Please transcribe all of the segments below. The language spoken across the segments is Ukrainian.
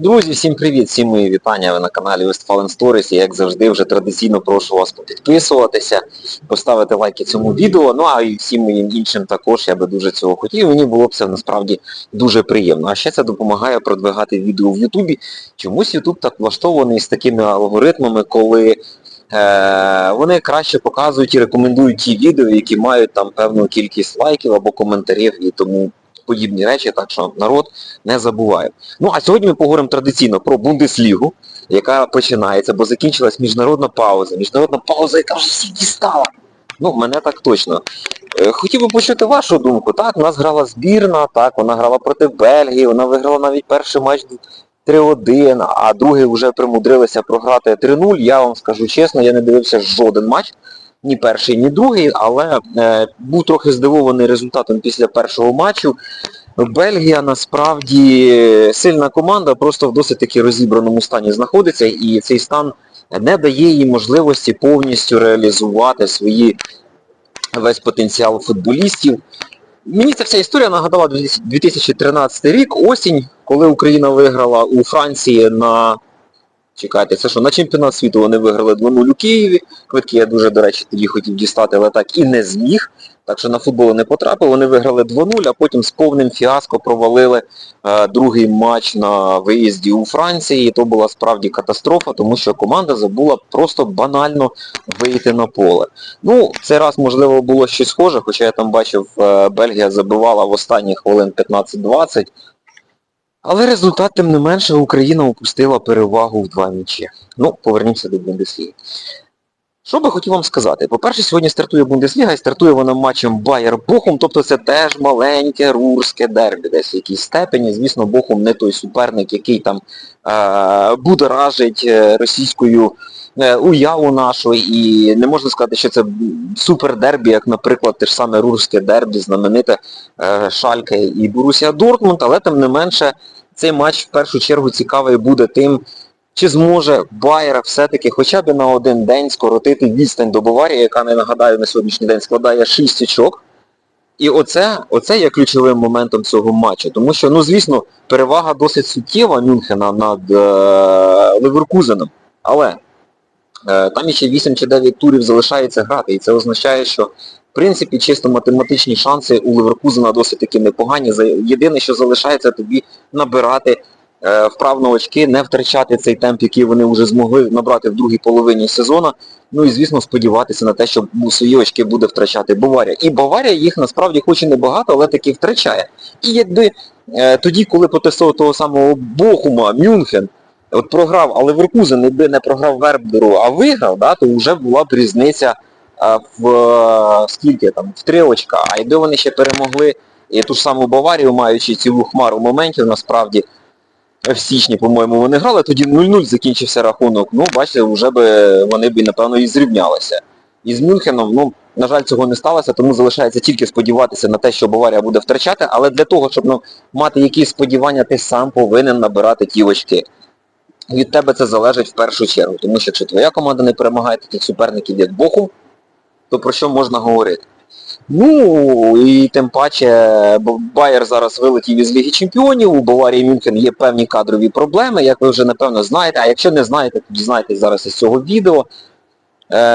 Друзі, всім привіт, всім мої вітання, ви на каналі Westfalen Stories, і як завжди вже традиційно прошу вас підписуватися, поставити лайки цьому відео, ну а і всім моїм іншим також, я би дуже цього хотів, мені було б це насправді дуже приємно. А ще це допомагає продвигати відео в Ютубі. Чомусь Ютуб так влаштований з такими алгоритмами, коли вони краще показують і рекомендують ті відео, які мають там певну кількість лайків або коментарів і тому подібні речі, так що народ не забуває. Ну, а сьогодні ми поговоримо традиційно про Бундеслігу, яка починається, бо закінчилась міжнародна пауза. Міжнародна пауза, яка вже всіх дістала. Ну, мене так точно. Хотів би почути вашу думку. Так, у нас грала збірна, так, вона грала проти Бельгії, вона виграла навіть перший матч 3-1, а другий вже примудрилися програти 3-0. Я вам скажу чесно, я не дивився жоден матч, ні перший, ні другий, але був трохи здивований результатом після першого матчу. Бельгія насправді сильна команда, просто в досить таки розібраному стані знаходиться, і цей стан не дає їй можливості повністю реалізувати весь потенціал футболістів. Мені ця вся історія нагадала 2013 рік, осінь, коли Україна виграла у Франції на чемпіонат світу вони виграли 2-0 у Києві. Квитки я дуже, до речі, тоді хотів дістати, але так і не зміг. Так що на футбол не потрапив. Вони виграли 2-0, а потім з повним фіаско провалили другий матч на виїзді у Франції. І то була справді катастрофа, тому що команда забула просто банально вийти на поле. Ну, цей раз, можливо, було щось схоже, хоча я там бачив, Бельгія забивала в останні хвилин 15-20. Але результат, тим не менше, Україна упустила перевагу в 2 м'ячі. Ну, повернімося до Бундесліги. Що би хотів вам сказати? По-перше, сьогодні стартує Бундесліга і стартує вона матчем Байер-Бохум, тобто це теж маленьке рурське дербі десь в якійсь степені. Звісно, Бохум не той суперник, який там будоражить російською уяву нашу, і не можна сказати, що це супердербі, як, наприклад, те ж саме рурське дербі, знамените Шальке і Борусія Дортмунд, але тим не менше цей матч в першу чергу цікавий буде тим, чи зможе Байер все-таки хоча б на один день скоротити відстань до Баварії, яка, не нагадаю, на сьогоднішній день складає 6 очок. І оце є ключовим моментом цього матчу. Тому що, ну, звісно, перевага досить суттєва Мюнхена над Леверкузеном. Але там ще 8 чи 9 турів залишається грати. І це означає, що в принципі чисто математичні шанси у Леверкузена досить таки непогані. Єдине, що залишається тобі набирати вправно очки, не втрачати цей темп, який вони вже змогли набрати в другій половині сезону. Ну і, звісно, сподіватися на те, що свої очки буде втрачати Баварія. І Баварія їх насправді хоч і небагато, але таки втрачає. І якби тоді, коли проти того самого Бохума Мюнхен програв, а Леверкузен якби не програв Верберу, а виграв, да, то вже була б різниця в 3 очка. А якби вони ще перемогли ту ж саму Баварію, маючи цілу хмару моментів, насправді, в січні, по-моєму, вони грали, тоді 0-0 закінчився рахунок. Ну, бачите, вже вони б, напевно, і зрівнялися. І з Мюнхеном, ну, на жаль, цього не сталося, тому залишається тільки сподіватися на те, що Баварія буде втрачати, але для того, щоб мати якісь сподівання, ти сам повинен набирати ті очки. Від тебе це залежить в першу чергу, тому що якщо твоя команда не перемагає таких суперників, як Бохум, то про що можна говорити? Ну, і тим паче Байер зараз вилетів із Ліги Чемпіонів, у Баварії і Мюнхен є певні кадрові проблеми, як ви вже напевно знаєте, а якщо не знаєте, то дізнайтесь зараз із цього відео.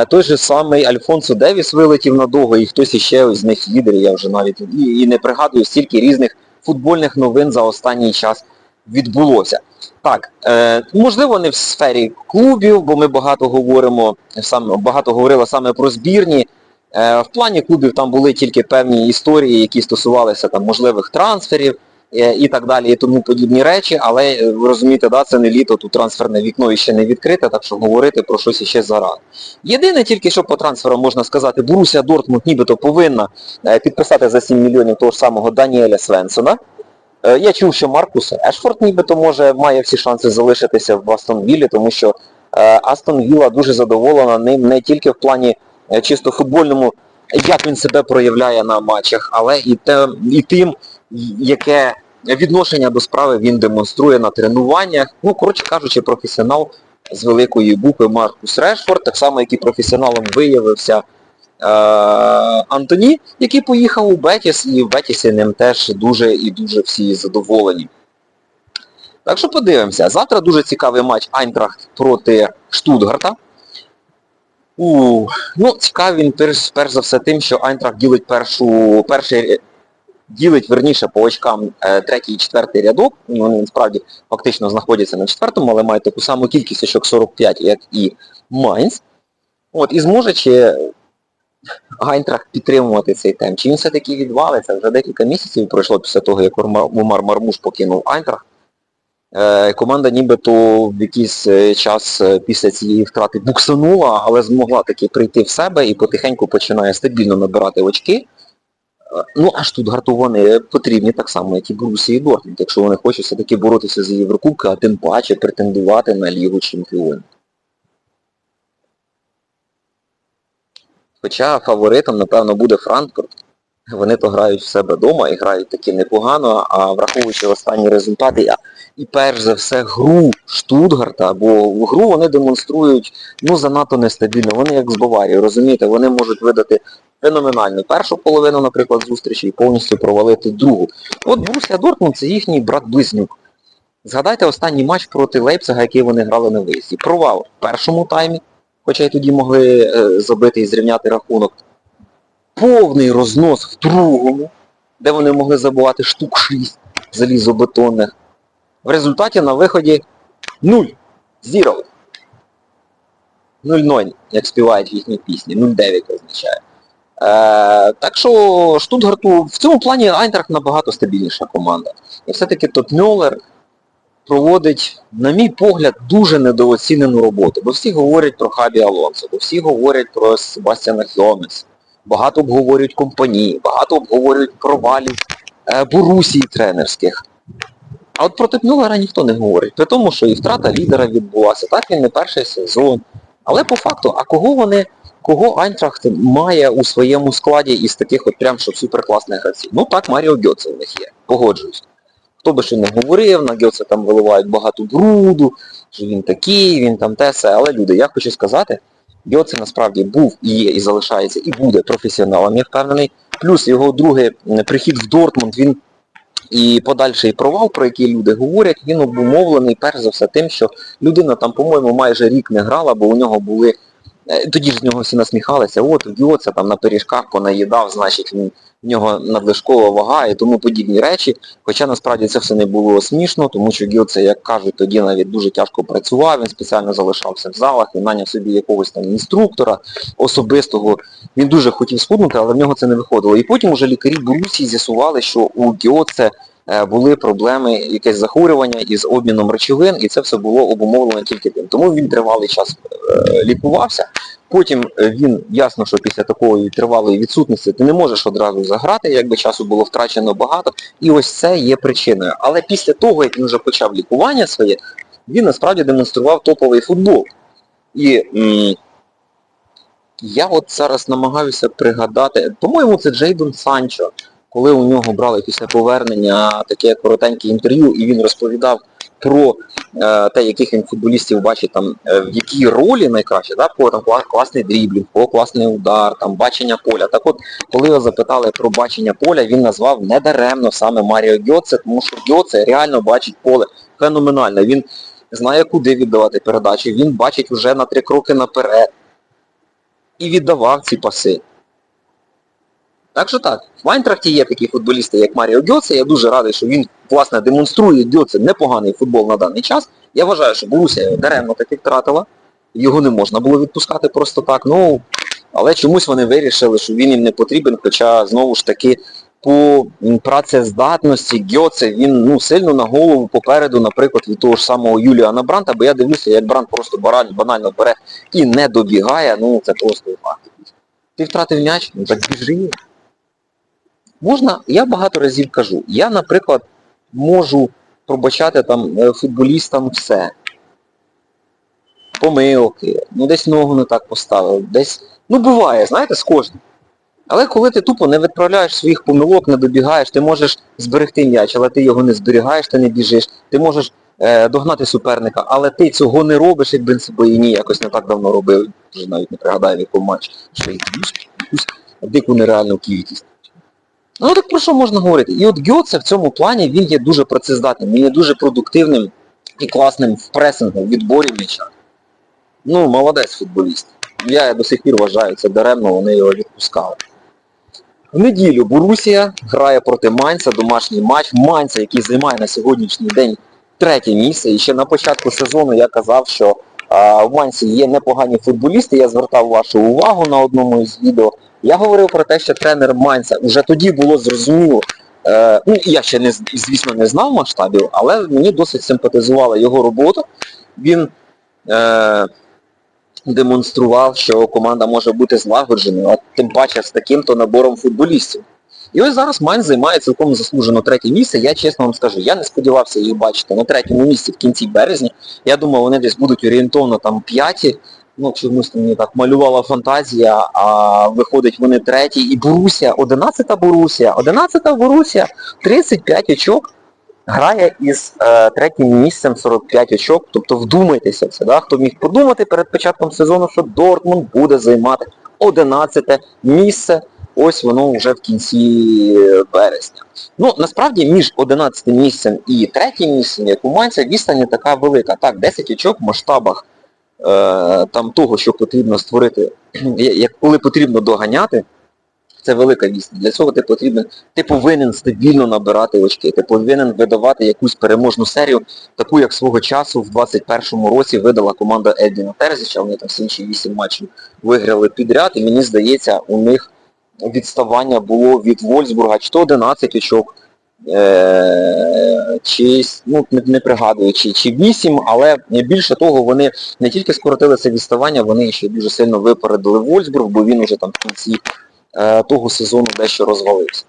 Той же самий Альфонсо Девіс вилетів надовго, і хтось іще з них лідер, я вже навіть і не пригадую, стільки різних футбольних новин за останній час відбулося. Так, можливо, не в сфері клубів, бо ми багато говорили саме про збірні. В плані клубів там були тільки певні історії, які стосувалися там можливих трансферів і так далі, і тому подібні речі, але ви розумієте, да, це не літо, тут трансферне вікно іще не відкрите, так що говорити про щось іще зарано. Єдине тільки, що по трансферам можна сказати, Борусія Дортмунд нібито повинна підписати за 7 мільйонів того ж самого Даніеля Свенсона. Я чув, що Маркус Решфорд нібито має всі шанси залишитися в Астон Віллі, тому що Астон Вілла дуже задоволена ним не тільки в плані чисто футбольному, як він себе проявляє на матчах, але і тим, яке відношення до справи він демонструє на тренуваннях. Ну, коротше кажучи, професіонал з великої букви Маркус Решфорд, так само, як і професіоналом виявився Антоні, який поїхав у Бетіс, і в Бетісі ним теж дуже і дуже всі задоволені. Так що подивимося. Завтра дуже цікавий матч Айнтрахт проти Штутгарта. Ну, цікавий він перш за все тим, що Айнтрахт ділить верніше по очкам третій і четвертий рядок. Вони насправді фактично знаходяться на четвертому, але мають таку саму кількість очок 45, як і Майнц. І зможе чи Айнтрахт підтримувати цей темп. Чи він все-таки відвалиться? Вже декілька місяців пройшло після того, як Умар Мармуш покинув Айнтрахт. Команда нібито в якийсь час після цієї втрати буксанула, але змогла таки прийти в себе і потихеньку починає стабільно набирати очки. Ну, а Штутгарту вони потрібні так само, як і Борусії Дортмунд, якщо вони хочуть все-таки боротися за Єврокубки, а тим паче претендувати на Лігу Чемпіонів. Хоча фаворитом, напевно, буде Франкфурт. Вони то грають в себе вдома і грають таки непогано, а враховуючи останні результати і перш за все гру Штутгарта, бо в гру вони демонструють занадто нестабільно. Вони як з Баварією, розумієте, вони можуть видати феноменальну першу половину, наприклад, зустрічі і повністю провалити другу. Борусія Дортмунд – це їхній брат-близнюк. Згадайте останній матч проти Лейпцига, який вони грали на виїзді. Провал в першому таймі, хоча й тоді могли забити і зрівняти рахунок. Повний рознос в другому, де вони могли забувати штук 6 залізобетонних. В результаті на виході 0. 0-0, як співають в їхній пісні. 0-9 означає. Так що Штутгарту в цьому плані Айнтрахт набагато стабільніша команда. І все-таки Тот Мюллер проводить, на мій погляд, дуже недооцінену роботу. Бо всі говорять про Хабі Алонсо, бо всі говорять про Себастьяна Хьомес. Багато обговорюють компанії, багато обговорюють провалів Борусій тренерських. А от про Тот Мюллера ніхто не говорить. При тому, що і втрата лідера відбулася. Так, він не перший сезон. Але по факту, а кого Айнтрахт має у своєму складі із таких от прям, щоб суперкласних гравців? Ну так, Маріо Гьоце у них є, погоджуюсь. Хто би що не говорив, на Гьоце там виливають багато бруду, що він такий, він там те все. Але, люди, я хочу сказати, Гьоце насправді був і є, і залишається, і буде професіоналом, я впевнений. Плюс його другий прихід в Дортмунд, він і подальший провал, про який люди говорять, він обумовлений перш за все тим, що людина там, по-моєму, майже рік не грала, бо у нього були... Тоді ж з нього всі насміхалися, Гьоце там на пиріжках понаїдав, значить в нього надлишкова вага і тому подібні речі. Хоча насправді це все не було смішно, тому що Гьоце, як кажуть, тоді навіть дуже тяжко працював, він спеціально залишався в залах, він наняв собі якогось там інструктора особистого. Він дуже хотів схуднути, але в нього це не виходило. І потім уже лікарі Борусії з'ясували, що у Гьоце були проблеми, якесь захворювання із обміном речовин, і це все було обумовлено тільки тим. Тому він тривалий час лікувався. Потім він, ясно, що після такої тривалої відсутності ти не можеш одразу заграти, якби часу було втрачено багато, і ось це є причиною. Але після того, як він вже почав лікування своє, він насправді демонстрував топовий футбол. І я от зараз намагаюся пригадати, по-моєму, це Джейдон Санчо, коли у нього брали після повернення таке коротеньке інтерв'ю, і він розповідав про те, яких він футболістів бачить, там, в якій ролі найкраще, да, по там, класний дріблінг, по класний удар, там, бачення поля. Так от, коли його запитали про бачення поля, він назвав недаремно саме Маріо Гьоце, тому що Гьоце реально бачить поле феноменально. Він знає, куди віддавати передачі, він бачить вже на 3 кроки наперед. І віддавав ці паси. Так що так, в Айнтрахті є такі футболісти, як Маріо Гьоце. Я дуже радий, що він, власне, демонструє Гьоце непоганий футбол на даний час. Я вважаю, що Борусія даремно таки втратила. Його не можна було відпускати просто так. Але чомусь вони вирішили, що він їм не потрібен, хоча, знову ж таки, по працездатності Гьоце, він сильно на голову попереду, наприклад, від того ж самого Юліана Бранта, бо я дивлюся, як Брант просто банально бере і не добігає, це просто факт. Ти втратив м'яч, так біжи. Можна, я багато разів кажу, я, наприклад, можу пробачати там футболістам все. Помилки, десь ногу не так поставив, десь... буває, знаєте, з кожним. Але коли ти тупо не відправляєш своїх помилок, не добігаєш, ти можеш зберегти м'яч, але ти його не зберігаєш, ти не біжиш, ти можеш догнати суперника, але ти цього не робиш, як Бенсебоїні якось не так давно робив, вже навіть не пригадаю, в якому матчі, що якусь дику нереальну кількість. Так про що можна говорити? І от Гьоце в цьому плані, він є дуже працездатним, він є дуже продуктивним і класним в пресингу, в відборі м'яча. Ну, молодець футболіст. Я до сих пір вважаю, це даремно, вони його відпускали. В неділю Борусія грає проти Майнца, домашній матч. Майнца, який займає на сьогоднішній день третє місце. І ще на початку сезону я казав, що в Майнці є непогані футболісти. Я звертав вашу увагу на одному із відео. Я говорив про те, що тренер Майнца вже тоді було зрозуміло. Ну, я ще, звісно, не знав масштабів, але мені досить симпатизувала його робота. Він демонстрував, що команда може бути злагодженою, а тим паче з таким-то набором футболістів. І ось зараз Майнц займає цілком заслужено третє місце. Я чесно вам скажу, я не сподівався їх бачити на третьому місці в кінці березня. Я думав, вони десь будуть орієнтовно там п'яті. Ну, чомусь мені так малювала фантазія, а виходить вони треті. І Борусія, 11-та Борусія, 35 очок. Грає із третім місцем 45 очок, тобто вдумайтеся це, да? Хто міг подумати перед початком сезону, що Дортмунд буде займати 11 місце, ось воно вже в кінці березня. Ну, насправді, між 11 місцем і третім місцем, як у Майнця, відстань не така велика. Так, 10 очок в масштабах там того, що потрібно створити, коли потрібно доганяти, це велика відстань. Для цього ти повинен стабільно набирати очки, ти повинен видавати якусь переможну серію, таку, як свого часу в 21-му році видала команда Едіна Терзіча, вони там всі інші 8 матчів виграли підряд, і мені здається, у них відставання було від Вольфсбурга чи то 11 очок, чи, ну, не пригадую, чи 8, але більше того, вони не тільки скоротили це відставання, вони ще дуже сильно випередили Вольфсбург, бо він уже там в кінці того сезону дещо розвалився.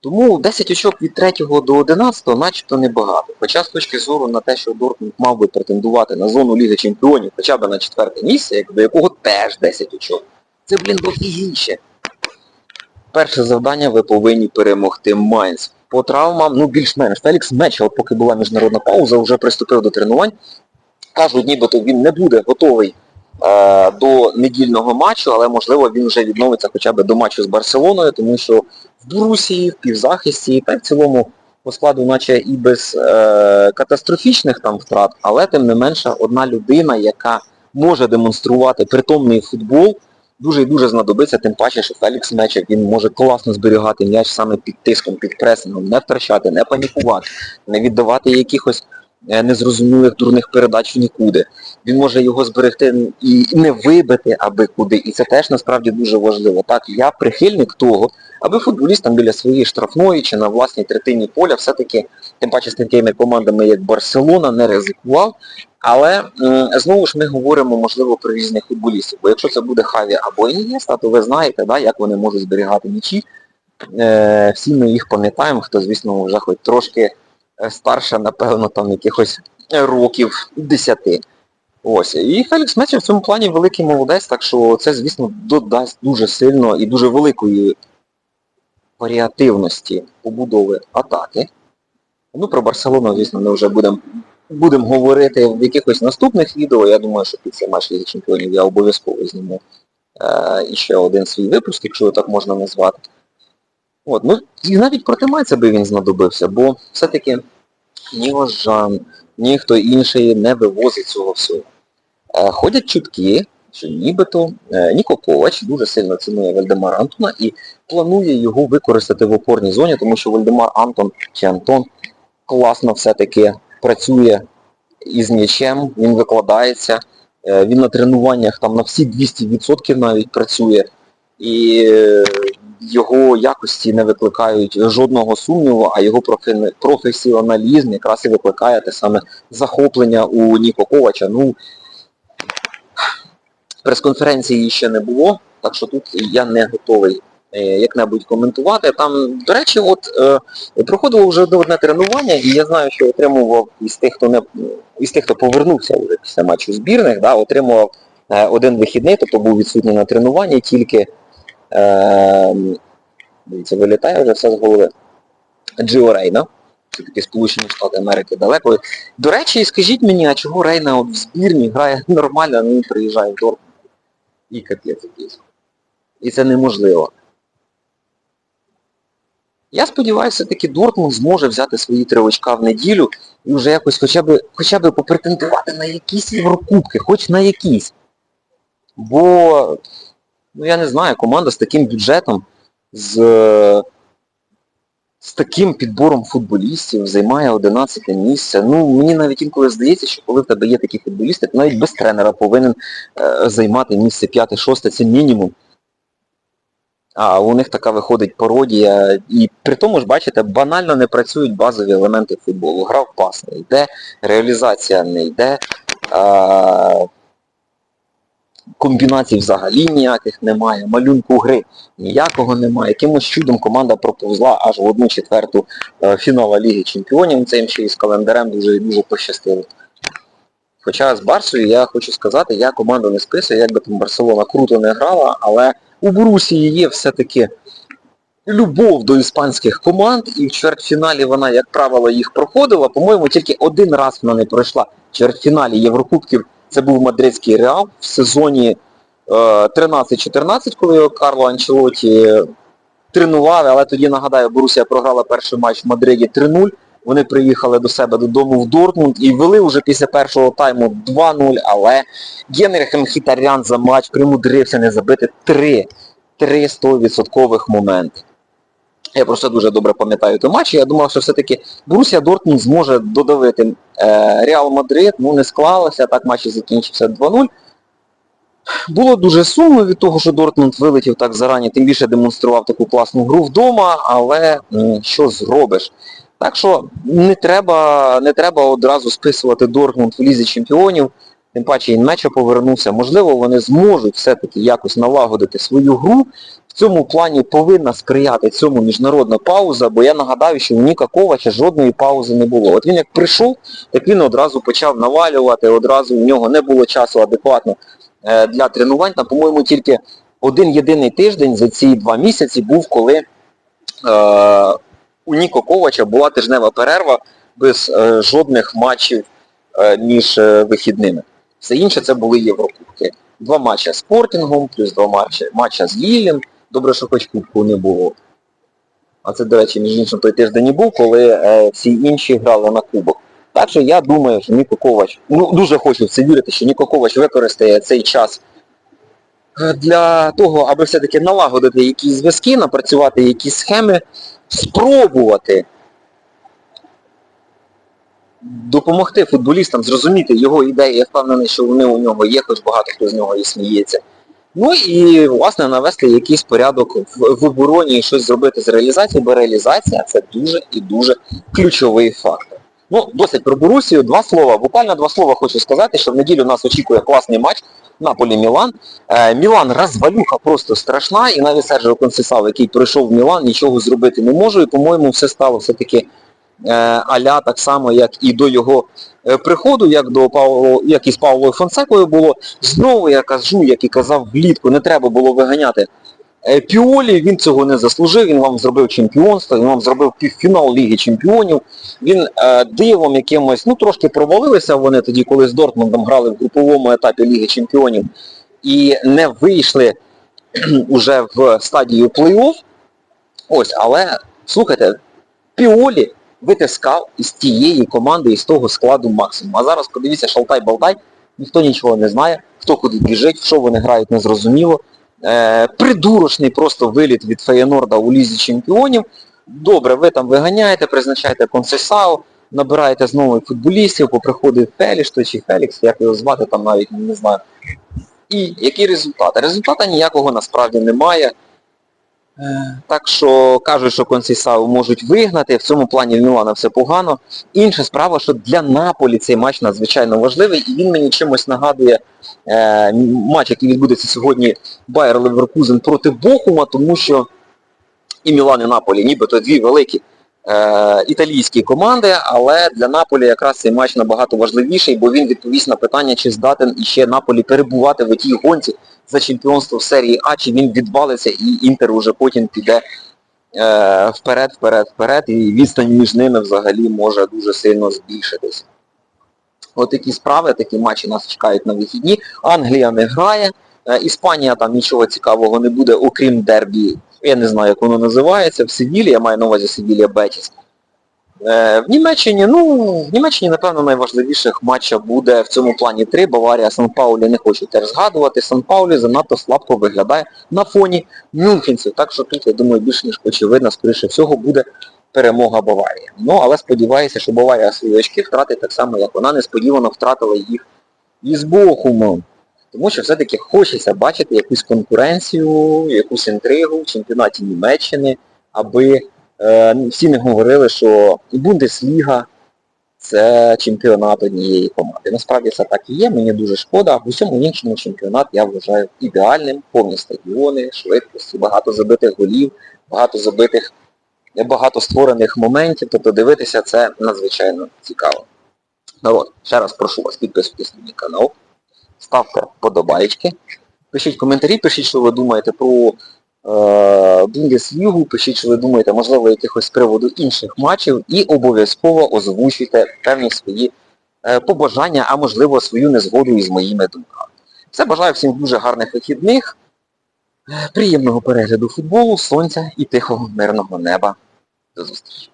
Тому 10 очок від 3 до 11 начебто небагато. Хоча з точки зору на те, що Дортмунд мав би претендувати на зону Ліги Чемпіонів хоча б на 4 місце, до якого теж 10 очок. Це, дофігіще. Перше завдання ви повинні перемогти Майнц. По травмам, ну більш-менш. Фелікс Мечел, поки була міжнародна пауза, вже приступив до тренувань. Кажуть, нібито він не буде готовий до недільного матчу, але можливо він вже відновиться хоча б до матчу з Барселоною, тому що в Борусії, в півзахисті, та в цілому по складу наче і без катастрофічних там втрат, але тим не менше одна людина, яка може демонструвати притомний футбол, дуже і дуже знадобиться, тим паче, що Фелікс Мечев, він може класно зберігати м'яч саме під тиском, під пресингом, не втрачати, не панікувати, не віддавати якихось незрозумілих дурних передач нікуди. Він може його зберегти і не вибити аби куди. І це теж насправді дуже важливо. Так, я прихильник того, аби футболіст там біля своєї штрафної чи на власній третині поля все-таки, тим паче з такими командами, як Барселона, не ризикував. Але знову ж ми говоримо, можливо, про різних футболістів. Бо якщо це буде Хаві або Ін'єста, то ви знаєте, да, як вони можуть зберігати м'ячі. Всі ми їх пам'ятаємо, хто, звісно, вже хоч трошки старше, напевно, там якихось років 10. Ось. І Фелікс Мечев в цьому плані великий молодець, так що це, звісно, додасть дуже сильно і дуже великої варіативності побудови атаки. Ну, про Барселону, звісно, ми вже будемо говорити в якихось наступних відео. Я думаю, що під цей матч Ліги Чемпіонів я обов'язково зніму іще один свій випуск, якщо його так можна назвати. От, ну, і навіть проти Майнца би він знадобився, бо все-таки ні Ожан, ні хто інший не вивозить цього всього. Ходять чутки, що нібито Ніко Ковач дуже сильно цінує Вальдемара Антона і планує його використати в опорній зоні, тому що Вальдемар Антон класно все-таки працює із м'ячем, він викладається, він на тренуваннях там на всі 200% навіть працює. І його якості не викликають жодного сумніву, а його професіоналізм якраз і викликає те саме захоплення у Ніко Ковача. Ну, прес-конференції ще не було, так що тут я не готовий як-небудь коментувати. Там, до речі, проходило вже одне тренування, і я знаю, що отримував із тих, хто повернувся вже після матчу збірних, да, отримував один вихідний, тобто був відсутній на тренуванні, тільки дивіться, вилітає вже все з голови. Джио Рейна. Це такі Сполучені Штати Америки далеко. До речі, скажіть мені, а чого Рейна в збірні грає нормально, а він приїжджає в Дортмунд? І капець якийсь. І це неможливо. Я сподіваюся, все-таки Дортмунд зможе взяти свої 3 очка в неділю і вже якось хоча б попретендувати на якісь Єврокубки, хоч на якісь. Бо, ну я не знаю, команда з таким бюджетом, з таким підбором футболістів займає 11 місце. Ну, мені навіть інколи здається, що коли в тебе є такі футболісти, ти навіть без тренера повинен займати місце 5-6, це мінімум. А у них така виходить пародія. І при тому ж, бачите, банально не працюють базові елементи футболу. Гра в пас не йде, реалізація не йде, комбінацій взагалі ніяких немає, малюнку гри ніякого немає. Якимось чудом команда проповзла аж в 1/4 фіналу Ліги Чемпіонів, це їм ще із календарем дуже пощастило. Хоча з Барсою я хочу сказати, я команду не списую, як би там Барселона круто не грала, але у Борусії є все-таки любов до іспанських команд, і в чвертьфіналі вона, як правило, їх проходила. По-моєму, тільки один раз вона не пройшла в чвертьфіналі Єврокубків. Це був мадридський Реал в сезоні 13-14, коли його Карло Анчелотті тренували, але тоді, нагадаю, Борусія програла перший матч в Мадриді 3-0. Вони приїхали до себе додому в Дортмунд і вели вже після першого тайму 2-0, але Генріх Мхітарян за матч примудрився не забити 3 100% моменти. Я просто дуже добре пам'ятаю той матч, і я думав, що все-таки Борусія Дортмунд зможе додавити Реал Мадрид, ну не склалося, так матч і закінчився 2-0. Було дуже сумно від того, що Дортмунд вилетів так зарані, тим більше демонстрував таку класну гру вдома, але що зробиш? Так що не треба одразу списувати Дортмунд в Лізі Чемпіонів, тим паче і Меча повернувся. Можливо, вони зможуть все-таки якось налагодити свою гру. В цьому плані повинна сприяти цьому міжнародна пауза, бо я нагадаю, що у Ніка Ковача жодної паузи не було. От він як прийшов, так він одразу почав навалювати, одразу в нього не було часу адекватно для тренувань. Там, по-моєму, тільки один єдиний тиждень за ці 2 місяці був, коли у Ніко Ковача була тижнева перерва без жодних матчів між вихідними. Все інше це були Єврокубки. 2 матчі з Спортінгом, плюс 2 матчі з Лілем. Добре, що хоч кубку не було. А це, до речі, між іншим той тиждень і був, коли всі інші грали на кубок. Так що я думаю, що Ніко Ковач, дуже хочу в це вірити, що Ніко Ковач використає цей час для того, аби все-таки налагодити якісь зв'язки, напрацювати якісь схеми, спробувати допомогти футболістам зрозуміти його ідеї. Я впевнений, що вони у нього є, хоч багато хто з нього і сміється. Ну і, власне, навести якийсь порядок в обороні і щось зробити з реалізацією, бо реалізація – це дуже і дуже ключовий фактор. Ну, досить про Борусію. 2 слова. Буквально 2 слова хочу сказати, що в неділю нас очікує класний матч Наполі-Мілан. Мілан розвалюха просто страшна, і навіть Серджіо Консейсао, який прийшов в Мілан, нічого зробити не може, і, по-моєму, все стало все-таки а-ля так само, як і до його приходу, як і з Паулою Фонсекою було. Знову я кажу, як і казав влітку, не треба було виганяти Піолі, він цього не заслужив, він вам зробив чемпіонство, він вам зробив півфінал Ліги Чемпіонів. Він дивом якимось, трошки провалилися вони тоді, коли з Дортмундом грали в груповому етапі Ліги Чемпіонів і не вийшли уже в стадію плей-офф. Ось, але, слухайте, Піолі витискав із тієї команди, із того складу максимум. А зараз подивіться, шалтай-болтай, ніхто нічого не знає, хто куди біжить, в що вони грають, незрозуміло. Придурочний просто виліт від Феєнорда у Лізі Чемпіонів. Добре, ви там виганяєте, призначаєте Консейсао, набираєте знову футболістів, поприходить Феліш, чи Фелікс, як його звати, там навіть не знаю. І який результат? Результата ніякого насправді немає. Так що кажуть, що Консейсао можуть вигнати, в цьому плані в Мілана все погано. Інша справа, що для Наполі цей матч надзвичайно важливий, і він мені чимось нагадує матч, який відбудеться сьогодні Байер Леверкузен проти Бохума, тому що і Мілан, і Наполі нібито 2 великі італійські команди, але для Наполі якраз цей матч набагато важливіший, бо він відповість на питання, чи здатен іще Наполі перебувати в тій гонці за чемпіонство в серії А, чи він відвалиться і Інтер уже потім піде вперед, і відстань між ними взагалі може дуже сильно збільшитись. От такі справи, такі матчі нас чекають на вихідні. Англія не грає, Іспанія, там нічого цікавого не буде, окрім дербі. Я не знаю, як воно називається, в Севілі, я маю на увазі Севілія Бетіс. В Німеччині, напевно, найважливіших матчів буде в цьому плані 3. Баварія, Сан-Паулі не хочу теж згадувати. Сан-Паулі занадто слабко виглядає на фоні мюнхенців. Так що тут, я думаю, більш ніж очевидно, скоріше всього, буде перемога Баварії. Але сподіваюся, що Баварія свої очки втратить так само, як вона несподівано втратила їх із Бохумом. Тому що все-таки хочеться бачити якусь конкуренцію, якусь інтригу в чемпіонаті Німеччини, аби всі не говорили, що і Бундесліга це чемпіонат однієї команди. Насправді це так і є, мені дуже шкода. В усьому іншому чемпіонат я вважаю ідеальним, повні стадіони, швидкості, багато забитих голів, багато створених моментів, тобто дивитися це надзвичайно цікаво. Народ, ще раз прошу вас, підписуйтесь на мій канал, ставте вподобайки, пишіть коментарі, пишіть, що ви думаєте про Бундеслігу, пишіть, що ви думаєте, можливо, якихось з приводу інших матчів, і обов'язково озвучуйте певні свої побажання, а можливо свою незгоду із моїми думками. Все, бажаю всім дуже гарних вихідних, приємного перегляду футболу, сонця і тихого мирного неба. До зустрічі.